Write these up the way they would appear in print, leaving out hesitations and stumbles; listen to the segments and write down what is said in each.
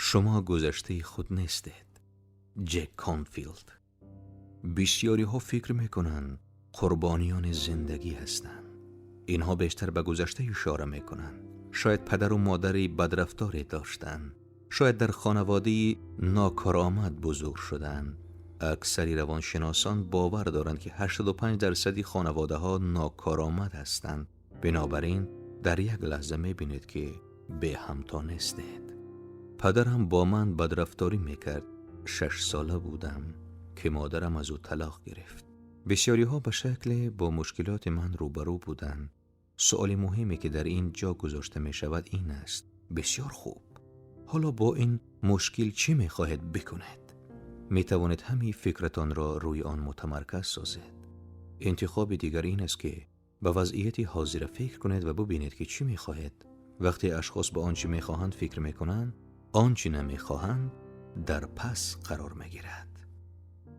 شما گذشته خود نیستید. جک کانفیلد. بسیاری ها فکر میکنن قربانیان زندگی هستند. اینها بیشتر به گذشته اشاره میکنن. شاید پدر و مادری بدرفتاری داشتن. شاید در خانواده ناکارآمد بزرگ شدن. اکثری روانشناسان باور دارند که 85% خانواده ها ناکارآمد هستند. بنابراین در یک لحظه میبینید که به همتا نیستید. پدرم با من بدرفتاری میکرد. 6 ساله بودم که مادرم از او طلاق گرفت. بسیاری ها به شکل با مشکلات من روبرو بودند. سؤال مهمی که در این جا گذاشته می شود این است: بسیار خوب، حالا با این مشکل چی می خواهید بکنید؟ می توانید همین فکرتان را روی آن متمرکز سازید. انتخاب دیگر این است که به وضعیت حاضر فکر کنید و ببینید که چی می خواهید. وقتی اشخاص به آنچه می خواهند فکر می کنند، آنچه نمی خواهند در پس قرار می گیرد.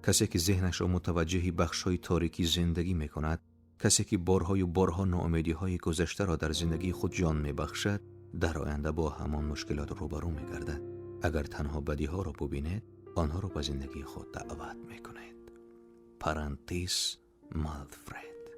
کسی که ذهنش را متوجه بخش‌های تاریکی زندگی می کند، کسی که بارها و بارها ناامیدی‌های گذشته را در زندگی خود جان می بخشد، در آینده با همان مشکلات روبرو می گردد. اگر تنها بدیها را ببینید، آنها را به زندگی خود دعوت می کنید. پرانتز مالفرد.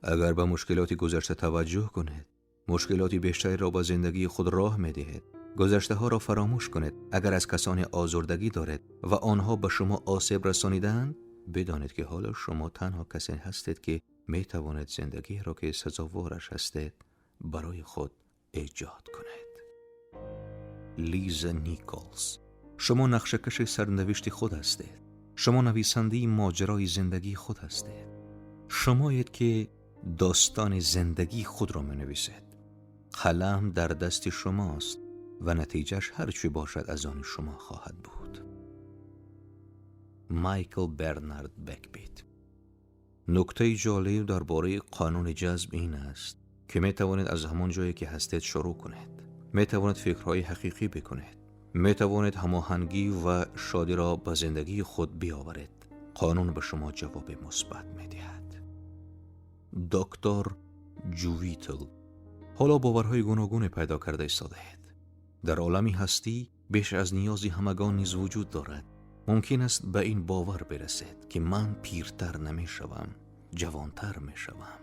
اگر به مشکلات گذشته توجه کنید، مشکلات بیشتری را به زندگی خود راه می دهید. گذشته ها را فراموش کنید. اگر از کسانی آزردگی دارید و آنها به شما آسیب رسانیدند، بدانید که حالا شما تنها کسی هستید که می توانید زندگی را که سزاوارش هستید برای خود ایجاد کنید. لیزا نیکلز. شما نقشه‌کش سرنوشت خود هستید. شما نویسنده ماجرای زندگی خود هستید. شمایید که داستان زندگی خود را می نویسید. قلم در دست شماست و نتیجهش هر چی باشد از آن شما خواهد بود. مایکل برنارد بکبیت. نکته جالب درباره قانون جذب این است که می توانید از همان جایی که هستید شروع کنید. می توانید فکرهای حقیقی بکنید. می توانید هماهنگی و شادی را به زندگی خود بیاورید. قانون به شما جواب مثبت می دهد. دکتر جوویتل. حالا باورهای گوناگون پیدا کرده ایستاده‌اید. در عالمی هستی بیش از نیازی همگان نیز وجود دارد. ممکن است به این باور برسید که من پیرتر نمی شوم، جوانتر می شوم.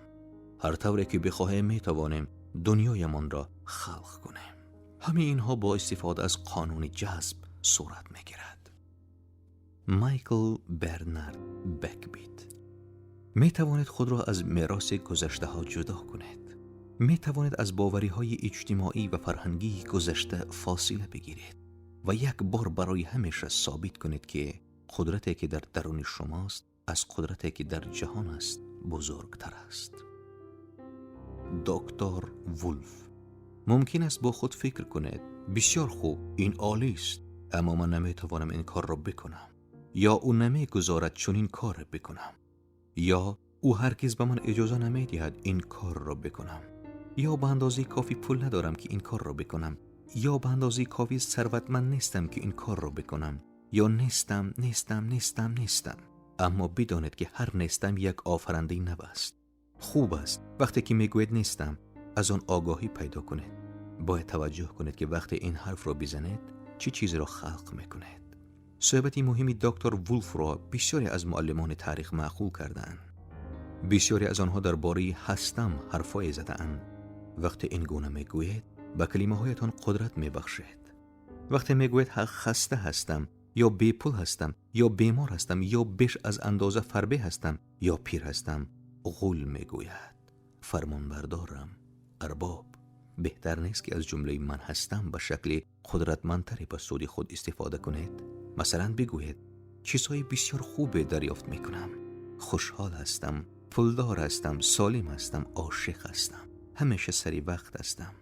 هر طوری که بخواهیم می توانیم دنیایمان را خلق کنیم. همه اینها با استفاده از قانون جذب صورت می گیرد. مایکل برنارد بکبیت. می توانید خود را از میراث گذشته ها جدا کنید. می توانید از باوری های اجتماعی و فرهنگی گذشته فاصله بگیرید و یک بار برای همیشه ثابت کنید که قدرتی که در درون شماست از قدرتی که در جهان است بزرگتر است. دکتر وولف. ممکن است با خود فکر کنید بسیار خوب، این عالی است، اما من نمی توانم این کار را بکنم، یا او نمی گذارد چنین کار بکنم، یا او هرگز به من اجازه نمی دهد این کار را بکنم، یا به اندازه کافی پول ندارم که این کار را بکنم، یا به اندازه کافی ثروتمند نیستم که این کار را بکنم، یا نیستم. اما بدانید که هر نیستم یک آفرنده نو است. خوب است وقتی که میگوید نیستم از آن آگاهی پیدا کنید. باید توجه کنید که وقتی این حرف را بزنید چه چیزی را خلق میکنید. صحبتی مهمی دکتر وولف را بسیاری از معلمان تاریخ معقول کردند. بسیاری از آنها درباره هستم حرفای زدند. وقتی این گونه میگوید به کلمه هایتان قدرت میبخشید. وقتی میگوید خسته هستم، یا بیپول هستم، یا بیمار هستم، یا بیش از اندازه فربه هستم، یا پیر هستم، غول میگوید. فرمانبردارم، ارباب. بهتر نیست که از جمله من هستم به شکل قدرتمندتری به سود خود استفاده کنید؟ مثلا بگوید چیزهای بسیار خوبه دریافت میکنم، خوشحال هستم، پولدار هستم، سالم هستم، عاشق هستم، همیشه سری وقت هستم،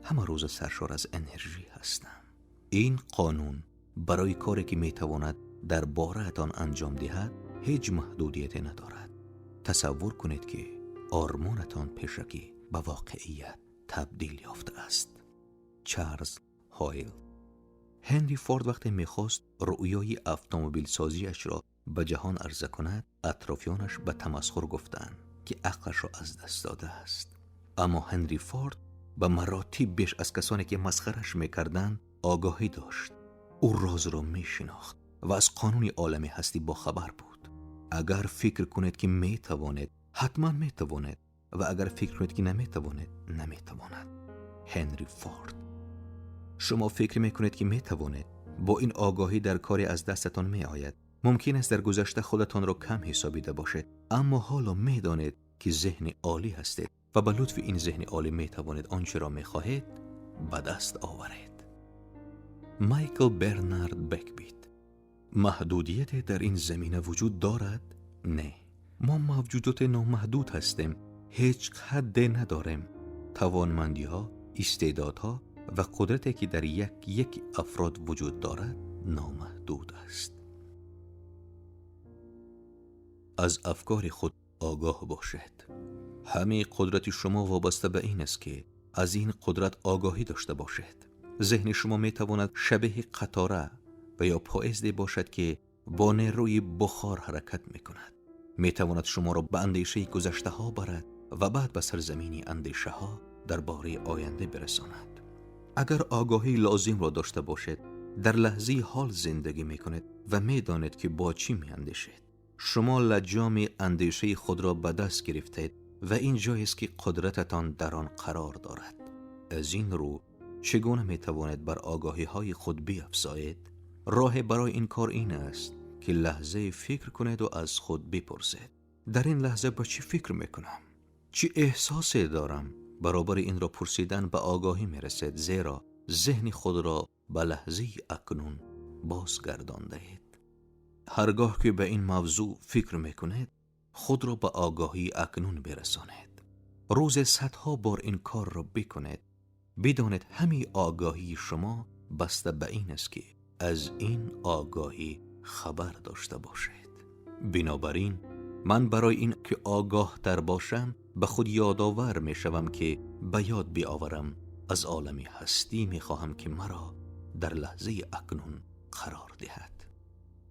همه روز سرشار از انرژی هستم. این قانون برای کاری که میتواند در باره‌تان انجام دهد هیچ محدودیتی ندارد. تصور کنید که آرمانتان پیشکی به واقعیت تبدیل یافته است. چارلز هایل. هنری فورد وقتی میخواست رؤیای اتومبیل سازیش را به جهان عرضه کند، اطرافیانش به تمسخر گفتند که عقلش را از دست داده است. اما هنری فورد به مراتب بیش از کسانی که مسخرش میکردند آگاهی داشت. او راز را می شناخت و از قانون عالم هستی با خبر بود. اگر فکر کنید که می تواند، حتما می تواند، و اگر فکر کنید که نمی تواند، نمی تواند. هنری فورد. شما فکر می کنید که می توانید. با این آگاهی در کاری از دستتان می آید. ممکن است در گذشته خودتان را کم حسابیده باشد، اما حالا می دانید که ذهن عالی هستید و به لطف این ذهن عالی می توانید آنچه را می خواهید به دست آورید. مایکل برنارد بکبیت. محدودیت در این زمینه وجود دارد؟ نه. ما موجودات نامحدود هستیم. هیچ حد نداریم. توانمندی ها، استعدادها و قدرتی که در یک افراد وجود دارد نامحدود است. از افکار خود آگاه باشد. همه قدرت شما وابسته به این است که از این قدرت آگاهی داشته باشد. ذهن شما می تواند شبیه قطاره و یا پایزده باشد که با نیروی بخار حرکت می کند. می تواند شما را به اندیشه گذشته ها برد و بعد به سرزمینی اندیشه ها درباره آینده برساند. اگر آگاهی لازم را داشته باشد، در لحظه حال زندگی می کند و می داند که با چی می اندیشید. شما لجام اندیشه خود را به دست گرفتید و این جایی است که قدرتتان در آن قرار دارد. از این رو چگونه می توانید بر آگاهی های خود بیفزایید؟ راه برای این کار این است که لحظه فکر کنید و از خود بپرسید: در این لحظه با چی فکر می کنم؟ چی احساسی دارم؟ برابر این را پرسیدن به آگاهی می رسید، زیرا ذهن خود را به لحظه اکنون بازگردانده اید. هرگاه که به این موضوع فکر می کنید، خود را به آگاهی اکنون برسانید. روز صدها بار این کار را بکنید. بدانید همه آگاهی شما بسته به این است که از این آگاهی خبر داشته باشید. بنابراین من برای این که آگاه تر باشم به خود یادآور می شوم که به یاد بیاورم از عالم هستی می خواهم که مرا در لحظه اکنون قرار دهد.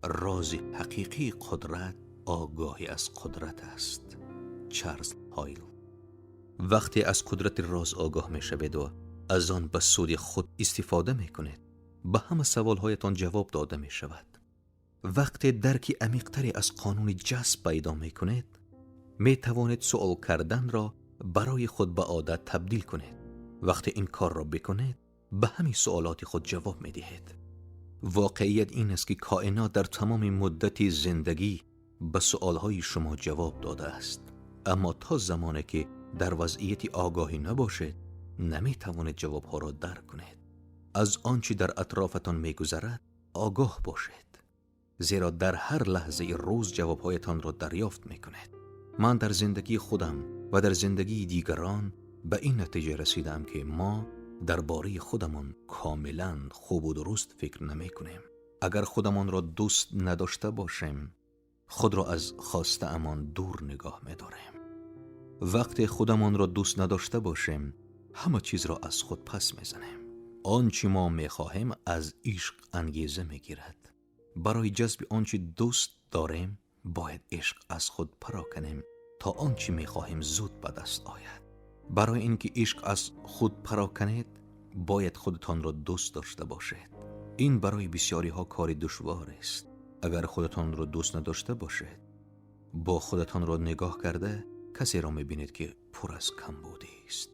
راز حقیقی قدرت آگاهی از قدرت است. چارلز هایل. وقتی از قدرت راز آگاه می شوید و از آن به سود خود استفاده می کنید، به همه سوالهایتان جواب داده می شود. وقتی درکی عمیق‌تری از قانون جذب پیدا می کنید، می توانید سوال کردن را برای خود به عادت تبدیل کنید. وقتی این کار را بکنید، به همین سوالات خود جواب می دهید. واقعیت این است که کائنات در تمام مدت زندگی به سوالهای شما جواب داده است، اما تا زمانی که در وضعیت آگاهی نباشید، نمی توانید جوابها را درک کنید. از آنچه در اطرافتان می گذرد آگاه باشید، زیرا در هر لحظه روز جوابهایتان را دریافت می کنید. من در زندگی خودم و در زندگی دیگران به این نتیجه رسیدم که ما درباره خودمان کاملا خوب و درست فکر نمی کنیم. اگر خودمان را دوست نداشته باشیم، خود را از خواسته امان دور نگاه می داریم. وقتی خودمان را دوست نداشته باشیم، همه چیز را از خود پس می زنیم. آنچه ما می خواهیم از عشق انگیزه می گیرد. برای جذب آنچه دوست داریم باید عشق از خود پراکنیم تا آنچه می خواهیم زود به دست آید. برای اینکه عشق از خود پراکنید باید خودتان را دوست داشته باشید. این برای بسیاری ها کار دشوار است. اگر خودتان را دوست نداشته باشید، با خودتان را نگاه کرده کسی را می بینید که پر از کمبودی است.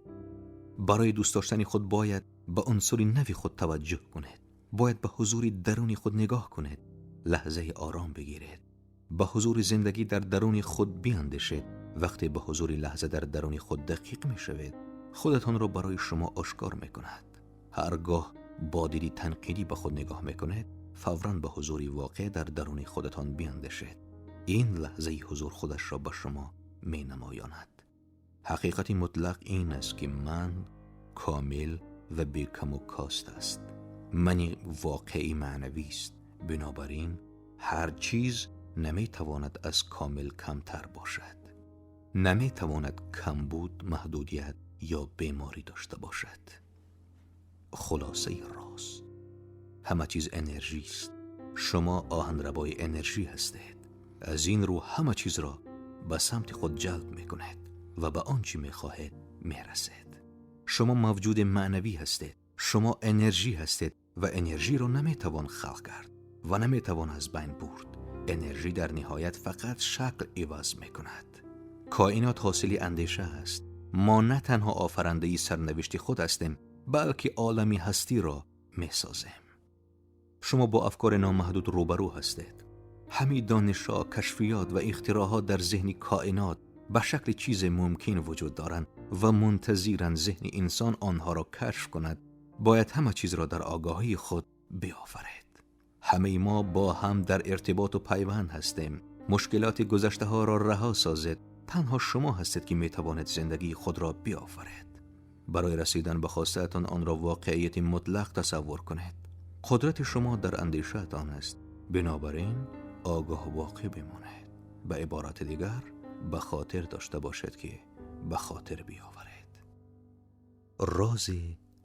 برای دوست داشتن خود باید به عنصر نوی خود توجه کنید. باید به حضور درون خود نگاه کنید. لحظه آرام بگیرید. به حضور زندگی در درون خود بیاندیشید. وقتی به حضور لحظه در درون خود دقیق می شوید، خودتان را برای شما آشکار می کند. هرگاه با دیدی تنقیدی به خود نگاه می کنید، فوراً به حضور واقع در درون خودتان بیاندیشید. این لحظه حضور خودش را به شما می نمایاند. حقیقت مطلق این است که من کامل و بیکم و کاست است. منی واقعی معنوی است. بنابراین هر چیز نمی تواند از کامل کمتر باشد. نمی تواند کمبود، محدودیت یا بیماری داشته باشد. خلاصه راز: همه چیز انرژی است. شما آهنربای انرژی هستید. از این رو همه چیز را به سمت خود جلب می کنید و به آنچه می خواهید می رسید. شما موجود معنوی هستید. شما انرژی هستید و انرژی را نمیتوان خلق کرد و نمیتوان از بین برد. انرژی در نهایت فقط شکل عوض میکند. کائنات حاصل اندیشه است. ما نه تنها آفرنده سرنوشت خود هستیم، بلکه عالمی هستی را میسازیم. شما با افکار نامحدود روبرو هستید. همه دانش‌ها، کشفیات و اختراعات در ذهن کائنات به شکل چیز ممکن وجود دارند و منتظرند ذهن انسان آنها را کشف کند. باید همه چیز را در آگاهی خود بیافرید. همه ما با هم در ارتباط و پیوند هستیم. مشکلات گذشته ها را رها سازید. تنها شما هستید که می توانید زندگی خود را بیافرید. برای رسیدن به خواسته‌تان آن را واقعیت مطلق تصور کنید. قدرت شما در اندیشه‌تان است. بنابراین آگاه و واقع بمانید. به عبارت دیگر، به خاطر داشته باشید که به خاطر بیاورید. راز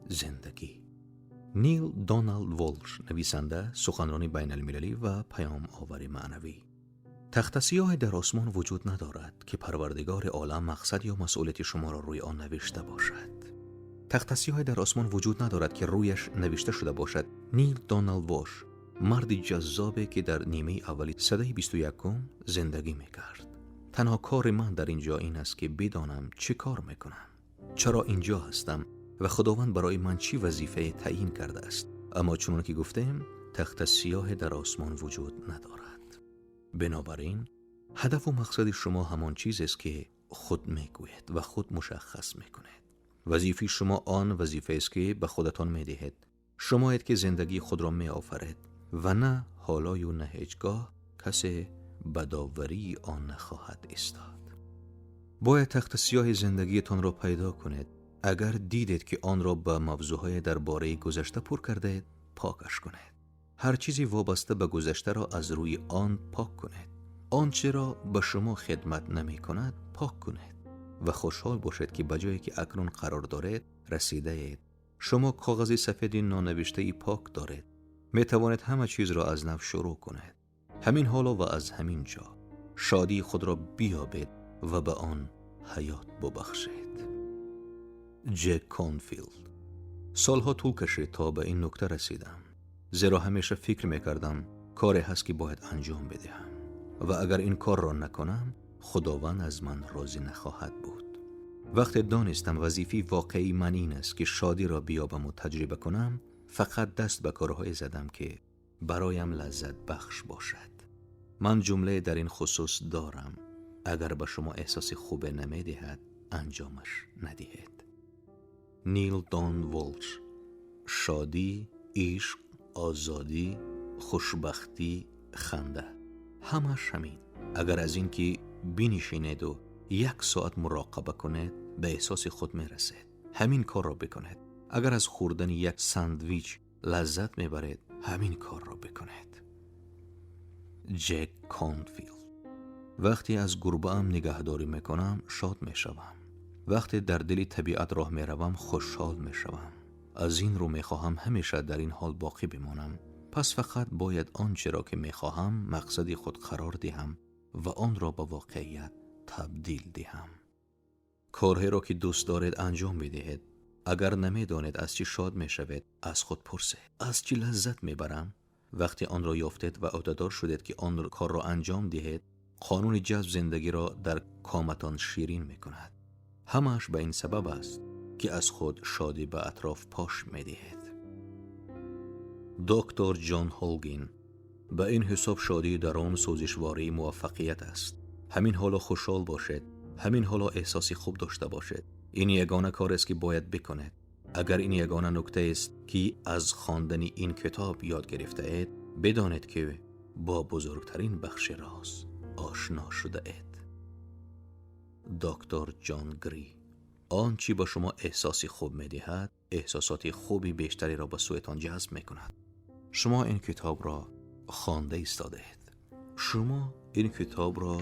زندگی. نیل دونالد والش، نویسنده، سخنرانی بین المللی و پیام آور معنوی. تخت سیاه در آسمان وجود ندارد که پروردگار عالم مقصد یا مسئولیت شما را روی آن نوشته باشد. تخت سیاه در آسمان وجود ندارد که رویش نوشته شده باشد. نیل دونالد والش، مرد جذابی که در نیمه اولی سده 21 زندگی میکرد. تنها کار من در اینجا این است که بدانم چه کار میکنم، چرا اینجا هستم و خداوند برای من چی وظیفه تعیین کرده است. اما چون که گفتیم، تخت سیاه در آسمان وجود ندارد. بنابراین هدف و مقصد شما همان چیزی است که خود میگویید و خود مشخص میکنید. وظیفه شما آن وظیفه است که به خودتان میدهید. شمایید که زندگی خود را میآفرید و نه حالای و نه هیچگاه کسی به داوری آن نخواهد ایستاد. باید تخت سیاه زندگیتان را پیدا کنید. اگر دیدید که آن را به موضوعهای درباره گذشته پر کردید، پاکش کنید. هر چیزی وابسته به گذشته را از روی آن پاک کنید. آنچه را به شما خدمت نمی کند پاک کنید و خوشحال باشید که بجایی که اکنون قرار دارید رسیده اید. شما کاغذ سفید نانوشته پاک دارید. می توانید همه چیز را از نو شروع کنید. همین حالا و از همین جا شادی خود را بیابید و به آن حیات ببخشید. جک کانفیلد. سالها طول کشید تا به این نکته رسیدم، زیرا همیشه فکر میکردم کاری هست که باید انجام بدهم و اگر این کار را نکنم خداوند از من راضی نخواهد بود. وقتی دانستم وظیفه واقعی من این است که شادی را بیابم و تجربه کنم، فقط دست به کارهای زدم که برایم لذت بخش باشد. من جمله در این خصوص دارم: اگر به شما احساس خوب نمیدهد، انجامش ندهید. نیل دونالد والش. شادی، عشق، آزادی، خوشبختی، خنده، همش همین. اگر از این که بنشینید و 1 ساعت مراقبه کنید به احساس خود میرسید، همین کار را بکنید. اگر از خوردن 1 ساندویچ لذت میبرید، همین کار را بکنید. جک کانفیلد. وقتی از گربه‌ام نگهداری میکنم شاد میشوم. وقتی در دل طبیعت راه میروم خوشحال میشوم. از این رو میخواهم همیشه در این حال باقی بمانم. پس فقط باید آنچه را که میخواهم مقصد خود قرار دهم و آن را به واقعیت تبدیل دهم. کارهایی را که دوست دارید انجام بدهید. اگر نمیدانید از چی شاد میشوید، از خود پرسید: از چی لذت میبرم؟ وقتی آن را یافتید و عهده‌دار شدید که آن کار را انجام دهید، قانون جذب زندگی را در کامتان شیرین میکند. همش به این سبب است که از خود شادی به اطراف پاش میدهید. دکتر جان هولگین. به این حساب شادی درون سوزشواری موفقیت است. همین حالا خوشحال باشید. همین حالا احساسی خوب داشته باشید. این یگانه کار است که باید بکنید. اگر این یگانه نکته است که از خواندن این کتاب یاد گرفته اید، بدانید که با بزرگترین بخش راز آشنا شده اید. دکتر جان گری. آنچه به شما احساسی خوب می‌دهد، احساسات خوبی بیشتری را به سویتان جذب می‌کند. شما این کتاب را خوانده ایستاده اید. شما این کتاب را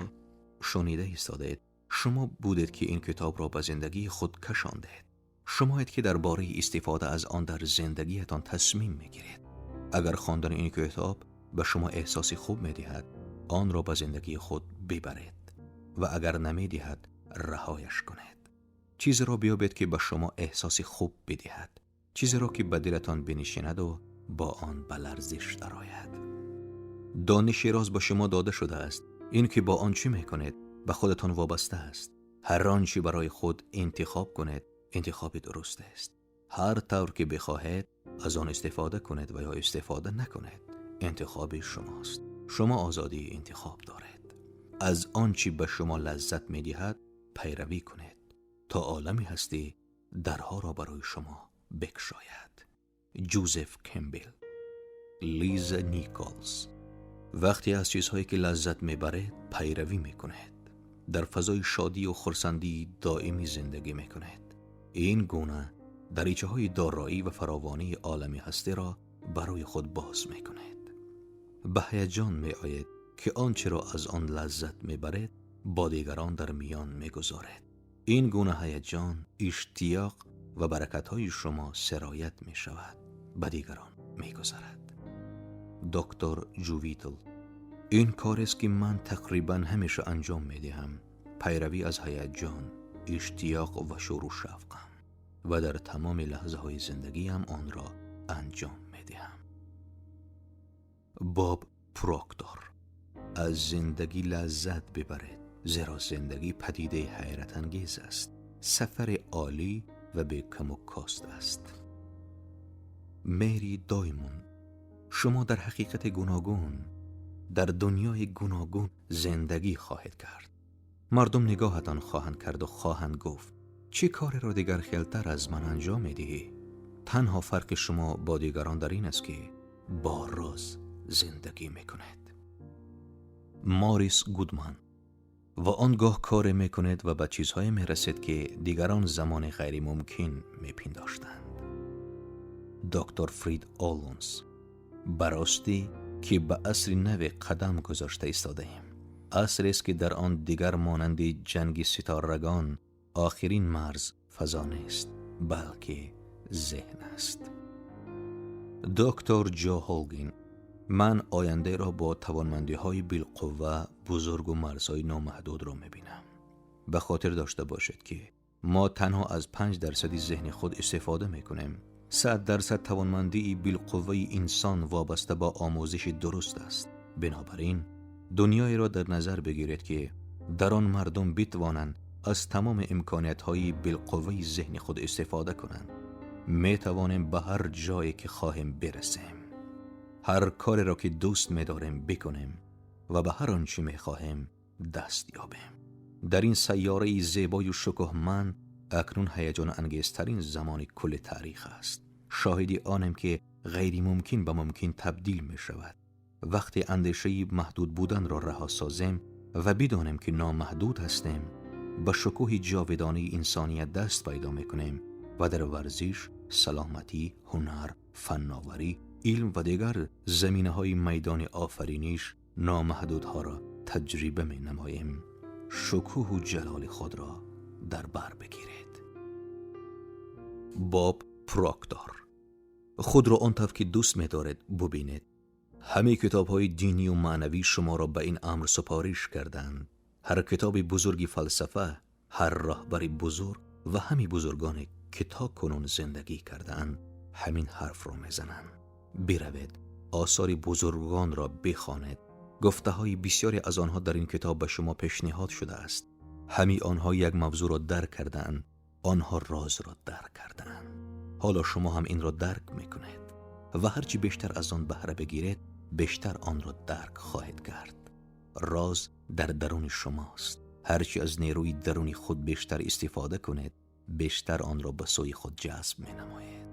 شنیده ایستاده اید. شما بودید که این کتاب را به زندگی خود کشانده اید. شمایید که درباره استفاده از آن در زندگیتان تصمیم می‌گیرید. اگر خواندن این کتاب به شما احساسی خوب می‌دهد، آن را به زندگی خود ببرید و اگر نمی‌دهد، رهایش کنید. چیزی را بیابید که به شما احساسی خوب بدهد. چیزی را که به دلتان بنشیند و با آن به لرزش درآید. دانش راز به شما داده شده است. این که با آن چی میکنید به خودتان وابسته است. هر آنچه برای خود انتخاب کنید انتخاب درست است. هر طور که بخواهید از آن استفاده کنید و یا استفاده نکنید انتخاب شماست. شما آزادی انتخاب دارید. از آنچه به شما لذت میدهد پیروی کنید تا عالمی هستی درها را برای شما بگشاید. جوزف کمبل. لیزا نیکولز. وقتی از چیزهایی که لذت میبرید پیروی میکنید در فضای شادی و خرسندی دائمی زندگی میکنید. این گونه دریچه های دارایی و فراوانی عالمی هستی را برای خود باز میکنید. به هیجان میآید که آنچه را از آن لذت میبرید با دیگران در میان میگذارید. این گونه هیجان، اشتیاق و برکت های شما سرایت می شود به دیگران می گذارد. دکتر جوویتل. این کار است که من تقریبا همیشه انجام می دهم. پیروی از هیجان، اشتیاق و شور و شوقم و در تمام لحظه های زندگیم آن را انجام می دهم. باب پروکتور. از زندگی لذت ببرید زیرا زندگی پدیده حیرت انگیز است. سفر عالی و به کم و کاست است. مری دایموند. شما در حقیقت گوناگون در دنیای گوناگون زندگی خواهید کرد. مردم نگاهتان خواهند کرد و خواهند گفت چه کار را دیگر خیلتر از من انجام میدهی؟ تنها فرق شما با دیگران در این است که با راز زندگی میکنید. موریس گودمان. و آنگاه کار میکنید و به چیزهای میرسید که دیگران زمان غیر ممکن میپنداشتند. دکتر فرید آلونز. براستی که به عصر نو قدم گذاشته ایستاده ایم. عصری است که در آن دیگر مانند جنگ ستارگان آخرین مرز فضا نیست بلکه ذهن است. دکتر جو هولگین. من آینده را با توانمندی های بالقوه بزرگ و مرزهای نامحدود را میبینم. به خاطر داشته باشید که ما تنها از 5% ذهن خود استفاده میکنیم. 100% توانمندی بالقوه انسان وابسته با آموزش درست است. بنابراین دنیایی را در نظر بگیرید که در آن مردم بتوانند از تمام امکانیت های بالقوه ذهن خود استفاده کنند. می توانیم به هر جایی که خواهیم برسیم. هر کاری را که دوست می‌داریم بکنیم و به هر آنچه می‌خواهیم دست یابیم. در این سیاره زیبای و شکوهمند اکنون هیجان انگیزترین زمان کل تاریخ است. شاهدی آنم که غیر ممکن به ممکن تبدیل می شود. وقتی اندیشه محدود بودن را رها سازیم و بدانیم که نامحدود هستیم به شکوه جاودانی انسانیت دست پیدا می‌کنیم و در ورزش، سلامتی، هنر، فناوری، علم و دیگر زمینه‌های میدان آفرینش نامحدودها را تجربه می نماییم. شکوه و جلال خود را در بر بگیرید. باب پروکتور. خود را آنطور که دوست می دارید ببینید. همه کتاب‌های دینی و معنوی شما را به این امر سپارش کردند. هر کتاب بزرگی فلسفه، هر راهبر بزرگ و همه بزرگان که تا کنون زندگی کردند همین حرف را میزنند. بروید آثار بزرگان را بخوانید. گفته های بسیاری از آنها در این کتاب به شما پیشنهاد شده است. همه آنها یک موضوع را درک کردند. آنها راز را درک کردند. حالا شما هم این را درک میکنید و هرچی بیشتر از آن بهره بگیرید بیشتر آن را درک خواهید کرد. راز در درون شماست. هرچی از نیروی درونی خود بیشتر استفاده کنید بیشتر آن را به سوی خود جذب می نمایید.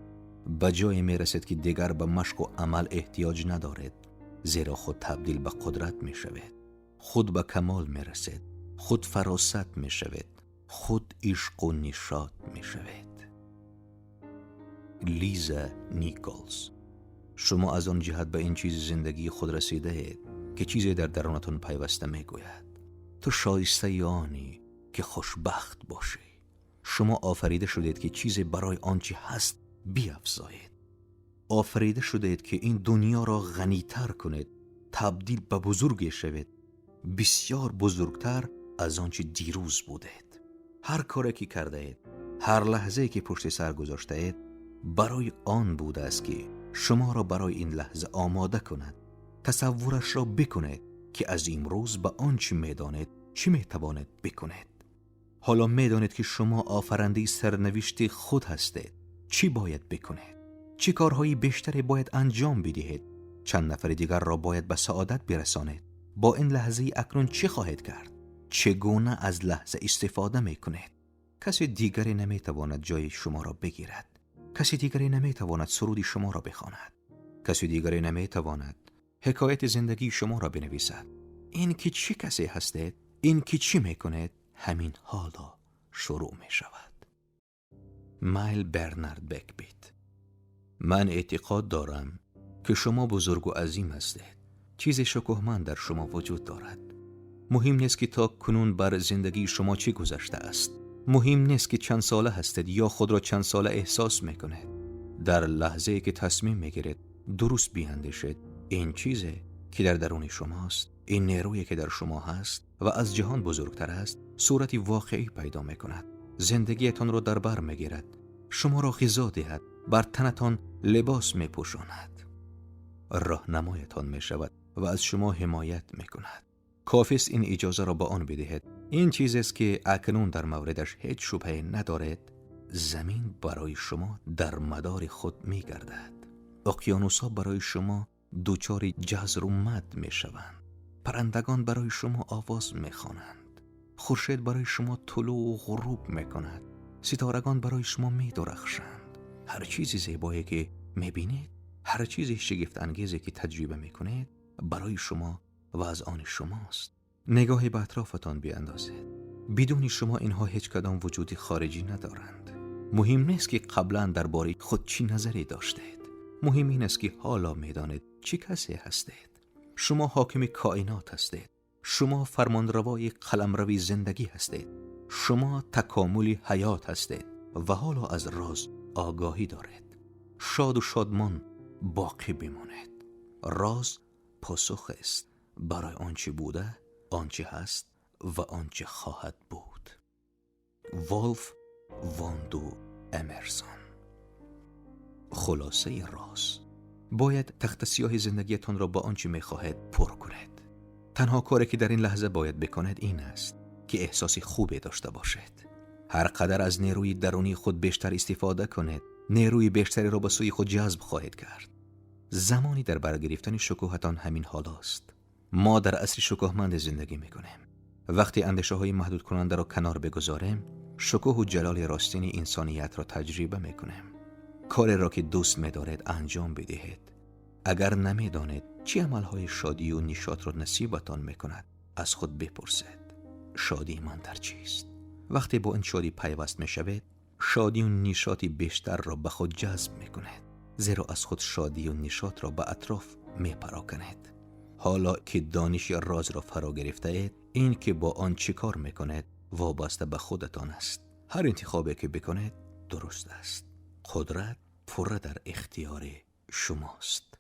به جای می رسید که دیگر به مشق و عمل احتیاج ندارید زیرا خود تبدیل به قدرت می شوید. خود به کمال می رسید. خود فراست می شوید. خود عشق و نشاط می شوید. لیزا نیکولز. شما از آن جهت به این چیز زندگی خود رسیده اید که چیزی در درونتون پیوسته می گوید تو شایسته آنی که خوشبخت باشی. شما آفریده شدید که چیزی برای آنچه هست بیفزایید. آفریده شدید که این دنیا را غنی‌تر کنید، تبدیل به بزرگی شوید، بسیار بزرگتر از آنچه دیروز بودید. هر کاری که کرده اید، هر لحظه‌ای که پشت سر گذاشته اید برای آن بوده است که شما را برای این لحظه آماده کند. تصورش را بکنید که از امروز به آنچه می‌دانید چی می‌تواند بکنید. حالا می‌دانید که شما آفرینده سرنوشت خود هستید. چی باید بکنید؟ چه کارهایی بیشتری باید انجام بدهید؟ چند نفر دیگر را باید به سعادت برسانید؟ با این لحظه اکنون چه خواهید کرد؟ چگونه از لحظه استفاده می‌کنید؟ کسی دیگری نمی‌تواند جای شما را بگیرد. کسی دیگری نمی‌تواند سرود شما را بخواند. کسی دیگری نمی‌تواند حکایت زندگی شما را بنویسد. این که چه کسی هستید؟ این که چی می‌کنید؟ همین حالا شروع می‌شود. مایل برنارد بکبیت. من اعتقاد دارم که شما بزرگ و عظیم هستید. چیز شکوهمند در شما وجود دارد. مهم نیست که تا کنون بر زندگی شما چی گذشته است. مهم نیست که چند ساله هستید یا خود را چند ساله احساس میکنید. در لحظه‌ای که تصمیم میگیرید درست بیاندیشید. این چیزی که در درون شماست، این نیرویی که در شما هست و از جهان بزرگتر است، صورتی واقعی پیدا میکند. زندگیتان را در بر میگیرد. شما را غذا دهد، بر تنتان لباس میپوشاند، راهنمایتان میشود و از شما حمایت میکند. کافی است این اجازه را به آن بدهید. این چیزی است که اکنون در موردش هیچ شبهه‌ای ندارید. زمین برای شما در مدار خود میگردد. اقیانوس‌ها برای شما دوچار جزر و مد میشوند. پرندگان برای شما آواز میخوانند. خورشید برای طلوع و غروب میکند. ستارگان برای شما میدرخشند. هر چیزی زیبایی که میبینید، هر چیزی شگفت انگیزی که تجربه میکنید برای شما و از آن شماست. نگاهی به اطرافتان بیاندازید. بدون شما اینها هیچ کدام وجود خارجی ندارند. مهم نیست که قبلا درباره خود چی نظری داشتید. مهم این است که حالا میدانید چه کسی هستید. شما حاکم کائنات هستید. شما فرمانروای قلمروی زندگی هستید. شما تکامل حیات هستید و حالا از راز آگاهی دارید. شاد و شادمان باقی بمانید. راز پاسخ است برای آنچه بوده، آنچه هست و آنچه خواهد بود. والف واندو امرسون. خلاصه راز: باید تخت سیاه زندگیتان را با آنچه می‌خواهید پر کنید. تنها کاری که در این لحظه باید بکنید این است که احساس خوبی داشته باشید. هر قدر از نیروی درونی خود بیشتر استفاده کنید، نیروی بیشتری را به سوی خود جذب خواهید کرد. زمانی در برگرفتن شکوهتان همین حال است. ما در عصر شکوهمند زندگی میکنیم. وقتی اندیشه‌های محدود کننده را کنار بگذاریم، شکوه و جلال راستین انسانیت را تجربه میکنیم. کاری را که دوست می‌دارید انجام بدهید. اگر نمی‌دانید چه عمل‌های شادی و نشاط را نصیبتان می‌کند، از خود بپرسید. شادی من در چیست؟ وقتی با این شادی پیوست می‌شوید، شادی و نشاطی بیشتر را به خود جذب می‌کند، زیرا از خود شادی و نشاط را به اطراف می‌پراکنید. حالا که دانش راز را فرا گرفته اید، این که با آن چه کار می‌کنید وابسته به خودتان است. هر انتخابی که بکنید درست است. قدرت پره در اختیار شماست.